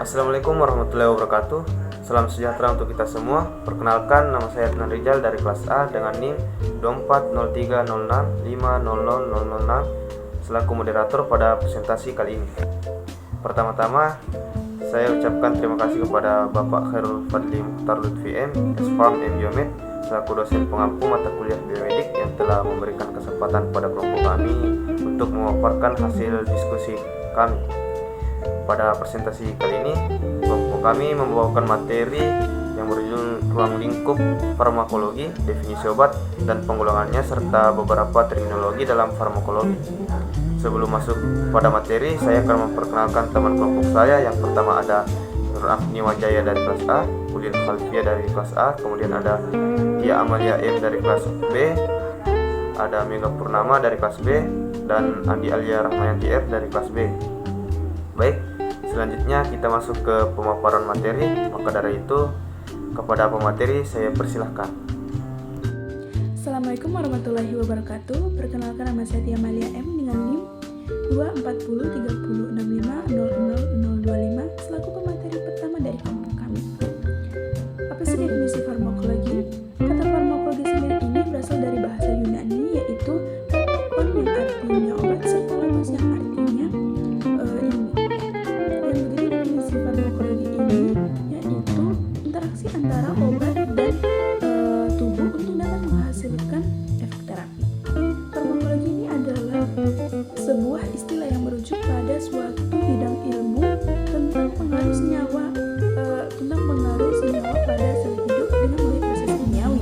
Assalamualaikum warahmatullahi wabarakatuh. Salam sejahtera untuk kita semua. Perkenalkan, nama saya Adnan Rizal dari kelas A dengan NIM 240306500006 selaku moderator pada presentasi kali ini. Pertama-tama, saya ucapkan terima kasih kepada Bapak Khairul Fadli Mukhtar Lutfi M, SPAM M Biomed, selaku dosen pengampu mata kuliah biomedik yang telah memberikan kesempatan pada kelompok kami untuk memaparkan hasil diskusi kami. Pada presentasi kali ini, kelompok kami membawakan materi yang berjudul ruang lingkup farmakologi, definisi obat, dan pengulangannya, serta beberapa terminologi dalam farmakologi. Sebelum masuk pada materi, saya akan memperkenalkan teman kelompok saya. Yang pertama ada Nur Afni Wajaya dari kelas A, Ulil Khalfia dari kelas A, kemudian ada Tia Amalia M dari kelas B, ada Mega Purnama dari kelas B, dan Andi Alia Rahmayanti F dari kelas B. Baik, selanjutnya kita masuk ke pemaparan materi. Maka dari itu, kepada pemateri saya persilahkan. Assalamualaikum warahmatullahi wabarakatuh. Perkenalkan, nama saya Tia Amalia M dengan NIM 2403065000025 selaku pemateri pertama dari kelompok kami. Apa sih definisi farmakologi? Kata farmakologi sendiri ini berasal dari bahasa Yunani, yaitu farmakon yang artinya obat serta logos yang artinya ilmu. Dan jadi definisi farmakologi ini yaitu interaksi antara obat dan tubuh untuk dapat menghasilkan efek terapi. Farmakologi ini adalah sebuah istilah yang merujuk pada suatu bidang ilmu tentang pengaruh senyawa pada sel hidup dengan melalui proses kimiawi.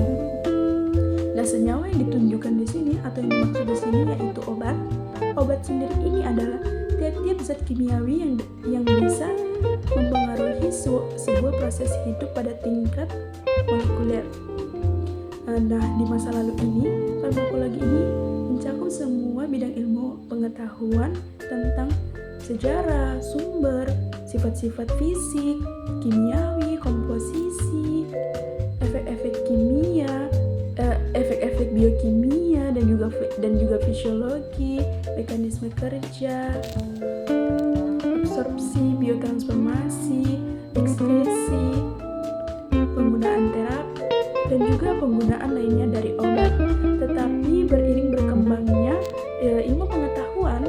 Nah, senyawa yang ditunjukkan di sini atau yang dimaksud di sini yaitu obat. Obat sendiri ini adalah tiap-tiap zat kimiawi yang bisa mempengaruhi sebuah proses hidup pada tingkat molekuler. Nah, di masa lalu ini, farmakologi ini mencakup semua bidang ilmu pengetahuan tentang sejarah, sumber, sifat-sifat fisik, kimiawi, komposisi, efek-efek kimia, efek-efek biokimia, dan juga fisiologi, mekanisme kerja, absorpsi, biotransformasi, ekskresi, penggunaan terapi, dan juga penggunaan lainnya dari obat. Tetapi beriring berkembangnya ilmu pengetahuan,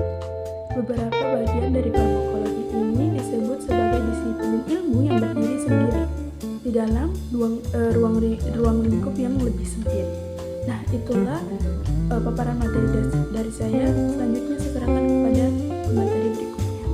beberapa bagian dari farmakologi ini disebut sebagai disiplin ilmu yang berdiri sendiri di dalam ruang lingkup yang lebih sempit. Nah, itulah paparan materi dari saya. Selanjutnya saya serahkan kepada materi berikutnya.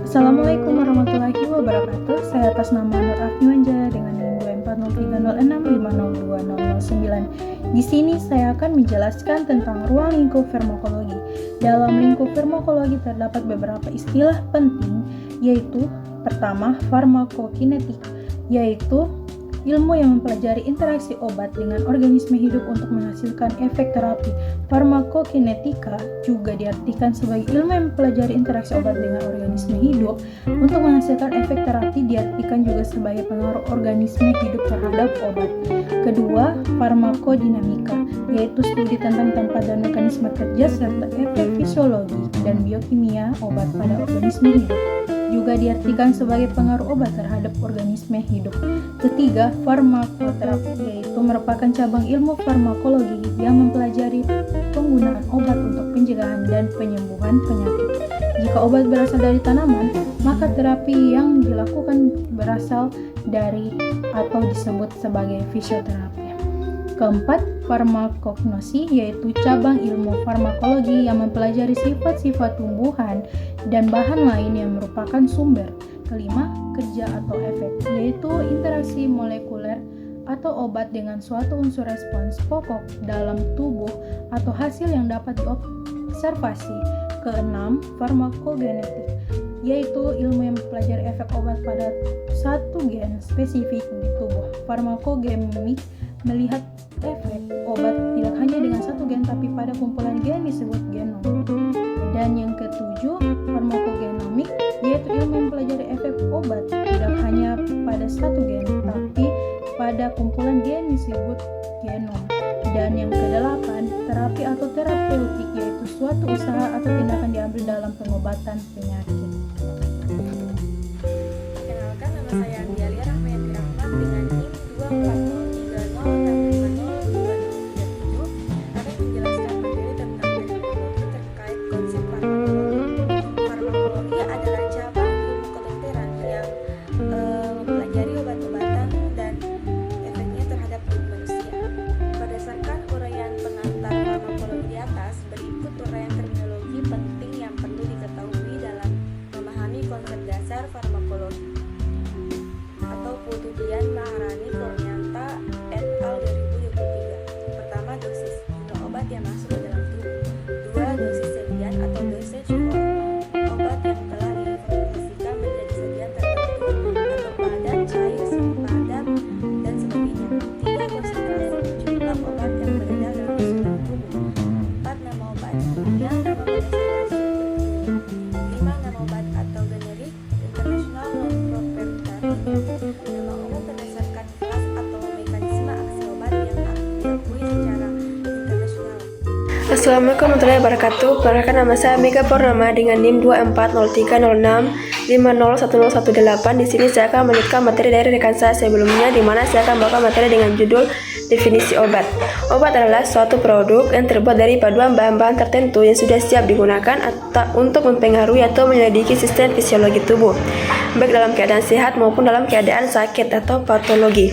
Assalamualaikum warahmatullahi wabarakatuh. Saya atas nama Nur Afni Wajaya dengan NIM 24030650009. Di sini saya akan menjelaskan tentang ruang lingkup farmakologi. Dalam lingkup farmakologi terdapat beberapa istilah penting, yaitu pertama, farmakokinetik, yaitu ilmu yang mempelajari interaksi obat dengan organisme hidup untuk menghasilkan efek terapi. Farmakokinetika juga diartikan sebagai ilmu yang mempelajari interaksi obat dengan organisme hidup untuk menghasilkan efek terapi. Diartikan juga sebagai pengaruh organisme hidup terhadap obat. Kedua, farmakodinamika, yaitu studi tentang tempat dan mekanisme kerja serta efek fisiologi dan biokimia obat pada organisme hidup. Juga diartikan sebagai pengaruh obat terhadap organisme hidup. Ketiga, farmakoterapi, yaitu merupakan cabang ilmu farmakologi yang mempelajari penggunaan obat untuk pencegahan dan penyembuhan penyakit. Jika obat berasal dari tanaman, maka terapi yang dilakukan berasal dari atau disebut sebagai fisioterapi. Keempat, farmakognosi, yaitu cabang ilmu farmakologi yang mempelajari sifat-sifat tumbuhan dan bahan lain yang merupakan sumber. Kelima, kerja atau efek, yaitu interaksi molekuler atau obat dengan suatu unsur respons pokok dalam tubuh atau hasil yang dapat diobservasi. Keenam, farmakogenetik, yaitu ilmu yang mempelajari efek obat pada satu gen spesifik di tubuh. Farmakogenomik melihat efek obat tidak hanya dengan satu gen tapi pada kumpulan gen disebut genom. Dan yang ketujuh, farmakogenomik, yaitu ilmu yang mempelajari efek obat tidak hanya pada satu gen tapi pada kumpulan gen disebut genom. Dan yang kedelapan, terapi atau terapeutik, yaitu suatu usaha atau tindakan diambil dalam pengobatan penyakit. Perkenalkan, nama saya Andialia Rahmayati Rahmat dengan NIM 24030650237 akan menjelaskan materi tentang teknologi terkait konsep farmakologi. Farmakologi adalah cabang ilmu kedokteran yang mempelajari obat-obatan dan efeknya terhadap tubuh manusia. Berdasarkan uraian pengantar farmakologi di atas, berikut uraian terminologi penting yang perlu diketahui dalam memahami konsep dasar farmakologi. Atau Putudian Maharani Kornyanta et al. 2023. Pertama, dosis jumlah obat yang masuk ke dalam tubuh. Dua, dosis sedian atau dosage form, obat yang telah diformulasikan menjadi sedian tertentu atau padat, cair, padat, dan sebagainya. Tiga, konsentrasi jumlah obat yang beredar dalam susunan tubuh. Empat, nama obat yang nama berdasarkan struktur kimia. Lima, nama obat atau generik international non-proprietary name. Nama umum berdasarkan kelas atau mekanisme aksi obat yang diakui secara internasional. Assalamualaikum warahmatullahi wabarakatuh. Perkenalkan, nama saya Mega Purnama dengan NIM 24030650118. Di sini saya akan melanjutkan materi dari rekan saya sebelumnya, di mana saya akan membawakan materi dengan judul definisi obat. Obat adalah suatu produk yang terbuat dari paduan bahan-bahan tertentu yang sudah siap digunakan atau untuk mempengaruhi atau menyelidiki sistem fisiologi tubuh, baik dalam keadaan sehat maupun dalam keadaan sakit atau patologi.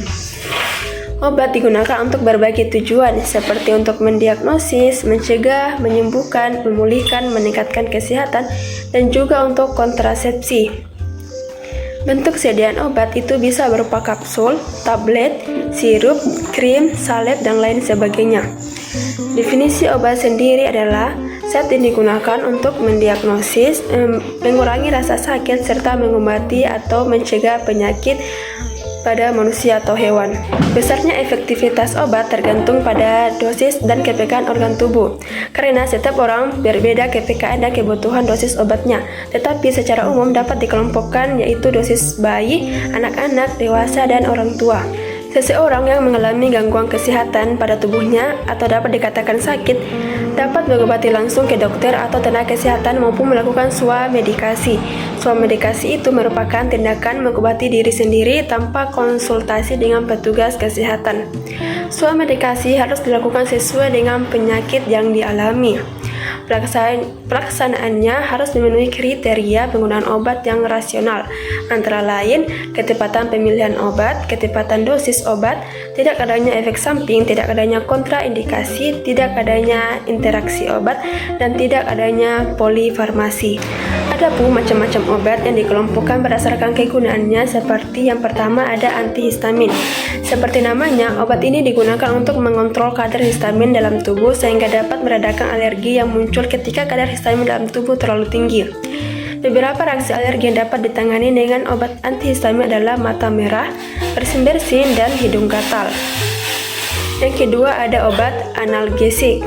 Obat digunakan untuk berbagai tujuan, seperti untuk mendiagnosis, mencegah, menyembuhkan, memulihkan, meningkatkan kesehatan, dan juga untuk kontrasepsi. Bentuk sediaan obat itu bisa berupa kapsul, tablet, sirup, krim, salep, dan lain sebagainya. Definisi obat sendiri adalah zat yang digunakan untuk mendiagnosis, mengurangi rasa sakit, serta mengobati atau mencegah penyakit pada manusia atau hewan. Besarnya efektivitas obat tergantung pada dosis dan kepekaan organ tubuh, karena setiap orang berbeda kepekaan dan kebutuhan dosis obatnya. Tetapi secara umum dapat dikelompokkan, yaitu dosis bayi, anak-anak, dewasa, dan orang tua. Seseorang yang mengalami gangguan kesehatan pada tubuhnya atau dapat dikatakan sakit dapat mengobati langsung ke dokter atau tenaga kesehatan maupun melakukan swamedikasi. Swamedikasi itu merupakan tindakan mengobati diri sendiri tanpa konsultasi dengan petugas kesehatan. Swamedikasi harus dilakukan sesuai dengan penyakit yang dialami. Pelaksanaannya harus memenuhi kriteria penggunaan obat yang rasional, antara lain ketepatan pemilihan obat, ketepatan dosis obat, tidak adanya efek samping, tidak adanya kontraindikasi, tidak adanya interaksi obat, dan tidak adanya polifarmasi. Ada pun macam-macam obat yang dikelompokkan berdasarkan kegunaannya, seperti yang pertama ada antihistamin. Seperti namanya, obat ini digunakan untuk mengontrol kadar histamin dalam tubuh sehingga dapat meredakan alergi yang muncul ketika kadar histamin dalam tubuh terlalu tinggi. Beberapa reaksi alergi yang dapat ditangani dengan obat antihistamin adalah mata merah, bersin-bersin, dan hidung gatal. Yang kedua ada obat analgesik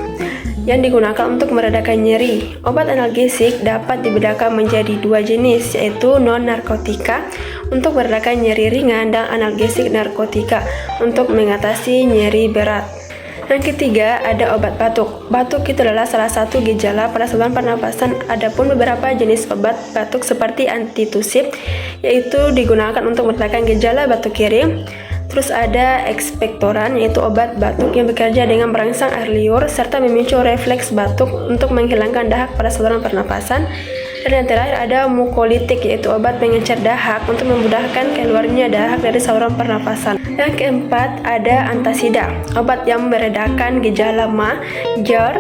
yang digunakan untuk meredakan nyeri. Obat analgesik dapat dibedakan menjadi dua jenis, yaitu non-narkotika untuk meredakan nyeri ringan dan analgesik narkotika untuk mengatasi nyeri berat. Yang ketiga ada obat batuk. Batuk itu adalah salah satu gejala pada saluran pernapasan. Adapun beberapa jenis obat batuk seperti antitusif, yaitu digunakan untuk meredakan gejala batuk kering. Terus ada ekspektoran, yaitu obat batuk yang bekerja dengan merangsang air liur serta memicu refleks batuk untuk menghilangkan dahak pada saluran pernapasan. Dan yang terakhir ada mukolitik, yaitu obat pengencer dahak untuk memudahkan keluarnya dahak dari saluran pernapasan. Yang keempat ada antasida, obat yang meredakan gejala ma, jar,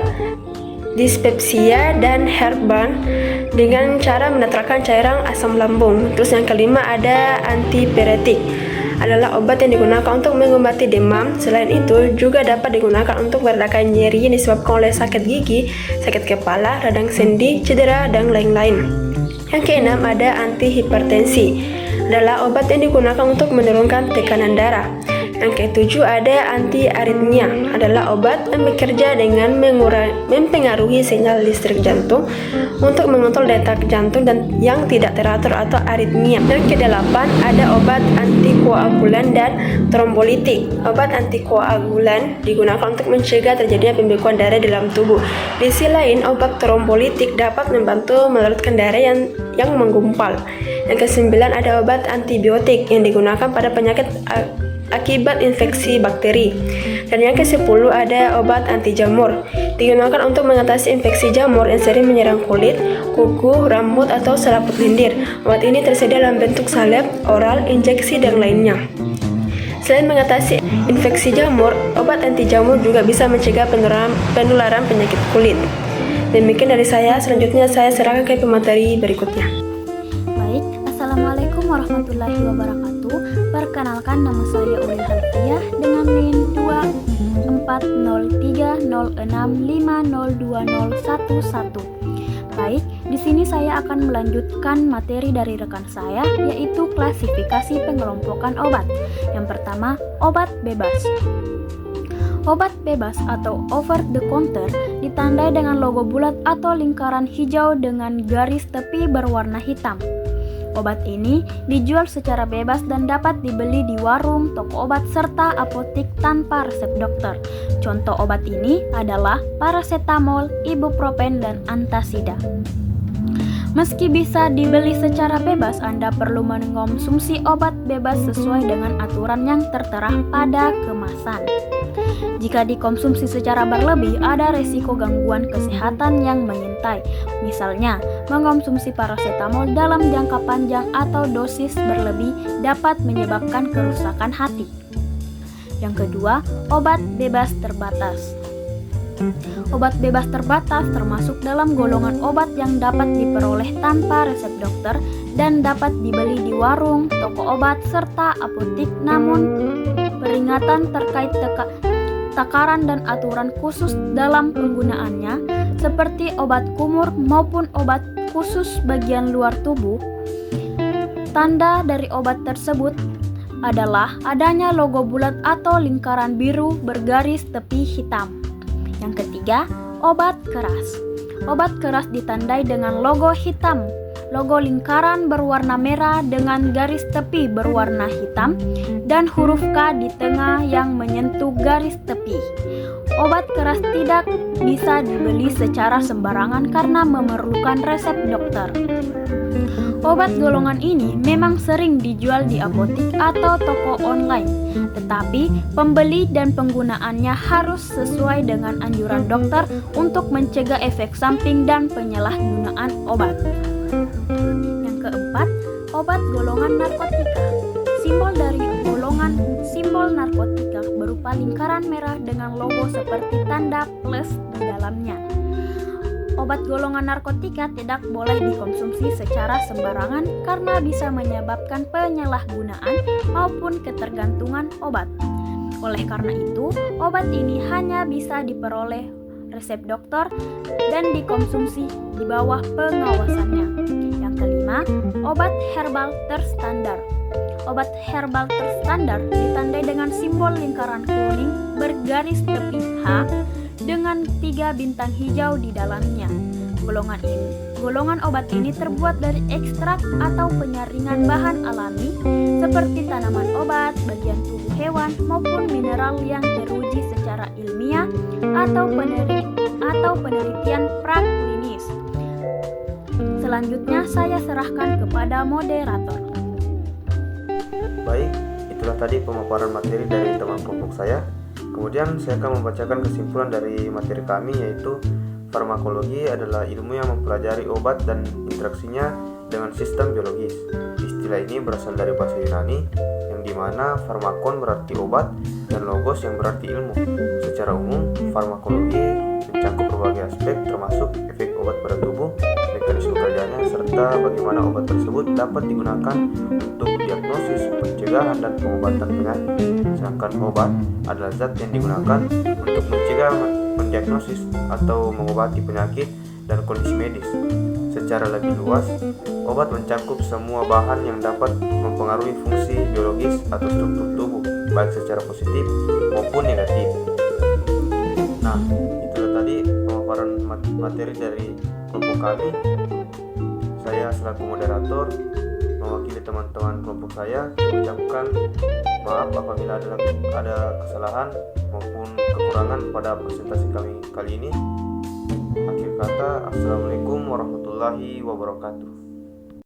dispepsia, dan heartburn dengan cara menetralkan cairan asam lambung. Terus yang kelima ada antipiretik, adalah obat yang digunakan untuk mengobati demam. Selain itu juga dapat digunakan untuk meredakan nyeri yang disebabkan oleh sakit gigi, sakit kepala, radang sendi, cedera, dan lain-lain. Yang keenam ada antihipertensi, adalah obat yang digunakan untuk menurunkan tekanan darah. Yang ketujuh ada antiaritmia, adalah obat yang bekerja dengan mempengaruhi sinyal listrik jantung untuk mengontrol detak jantung dan yang tidak teratur atau aritmia. Yang kedelapan ada obat antikoagulan dan trombolitik. Obat antikoagulan digunakan untuk mencegah terjadinya pembekuan darah dalam tubuh. Di sisi lain, obat trombolitik dapat membantu melarutkan darah yang menggumpal. Yang kesembilan ada obat antibiotik yang digunakan pada penyakit akibat infeksi bakteri. Dan yang ke-10 ada obat anti jamur, digunakan untuk mengatasi infeksi jamur yang sering menyerang kulit, kuku, rambut, atau selaput lendir. Obat ini tersedia dalam bentuk salep, oral, injeksi, dan lainnya. Selain mengatasi infeksi jamur, obat anti jamur juga bisa mencegah penularan penyakit kulit. Demikian dari saya, selanjutnya saya serahkan ke pemateri berikutnya. Baik, Assalamualaikum warahmatullahi wabarakatuh. Perkenalkan, nama saya Ulil Halfiah dengan NIM 240306502011. Baik, di sini saya akan melanjutkan materi dari rekan saya, yaitu klasifikasi pengelompokan obat. Yang pertama, obat bebas. Obat bebas atau over the counter ditandai dengan logo bulat atau lingkaran hijau dengan garis tepi berwarna hitam. Obat ini dijual secara bebas dan dapat dibeli di warung, toko obat, serta apotik tanpa resep dokter. Contoh obat ini adalah paracetamol, ibuprofen, dan antasida. Meski bisa dibeli secara bebas, Anda perlu mengonsumsi obat bebas sesuai dengan aturan yang tertera pada kemasan. Jika dikonsumsi secara berlebih, ada risiko gangguan kesehatan yang mengintai. Misalnya, mengonsumsi paracetamol dalam jangka panjang atau dosis berlebih dapat menyebabkan kerusakan hati. Yang kedua, obat bebas terbatas. Obat bebas terbatas termasuk dalam golongan obat yang dapat diperoleh tanpa resep dokter dan dapat dibeli di warung, toko obat, serta apotik. Namun, peringatan terkait takaran dan aturan khusus dalam penggunaannya, seperti obat kumur maupun obat khusus bagian luar tubuh. Tanda dari obat tersebut adalah adanya logo bulat atau lingkaran biru bergaris tepi hitam. Yang ketiga, obat keras. Obat keras ditandai dengan logo hitam, logo lingkaran berwarna merah dengan garis tepi berwarna hitam, dan huruf K di tengah yang menyentuh garis tepi. Obat keras tidak bisa dibeli secara sembarangan karena memerlukan resep dokter. Obat golongan ini memang sering dijual di apotik atau toko online, tetapi pembeli dan penggunaannya harus sesuai dengan anjuran dokter untuk mencegah efek samping dan penyalahgunaan obat. Yang keempat, obat golongan narkotika. Simbol narkotika berupa lingkaran merah dengan logo seperti tanda plus di dalamnya. Obat golongan narkotika tidak boleh dikonsumsi secara sembarangan karena bisa menyebabkan penyalahgunaan maupun ketergantungan obat. Oleh karena itu, obat ini hanya bisa diperoleh resep dokter dan dikonsumsi di bawah pengawasannya. Yang kelima, obat herbal terstandar. Obat herbal terstandar ditandai dengan simbol lingkaran kuning bergaris tepi H dengan 3 bintang hijau di dalamnya. Golongan obat ini terbuat dari ekstrak atau penyaringan bahan alami seperti tanaman obat, bagian tubuh hewan, maupun mineral yang teruji secara ilmiah atau penelitian praklinis. Selanjutnya saya serahkan kepada moderator. Baik, itulah tadi pemaparan materi dari teman kelompok saya. Kemudian saya akan membacakan kesimpulan dari materi kami, yaitu farmakologi adalah ilmu yang mempelajari obat dan interaksinya dengan sistem biologis. Istilah ini berasal dari bahasa Yunani, yang dimana farmakon berarti obat dan logos yang berarti ilmu. Secara umum, farmakologi mencakup berbagai aspek termasuk efek obat pada tubuh, mekanisme kerjanya, serta bagaimana obat tersebut dapat digunakan untuk diagnosis, pencegahan, dan pengobatan penyakit. Sedangkan obat adalah zat yang digunakan untuk mencegah, mendiagnosis, atau mengobati penyakit dan kondisi medis. Secara lebih luas, obat mencakup semua bahan yang dapat mempengaruhi fungsi biologis atau struktur tubuh. baik secara positif maupun negatif. Nah, itulah tadi pemaparan materi dari kelompok kami. Saya selaku moderator mewakili teman-teman kelompok saya mengucapkan maaf apabila ada kesalahan maupun kekurangan pada presentasi kami kali ini. Akhir kata, assalamualaikum warahmatullahi wabarakatuh.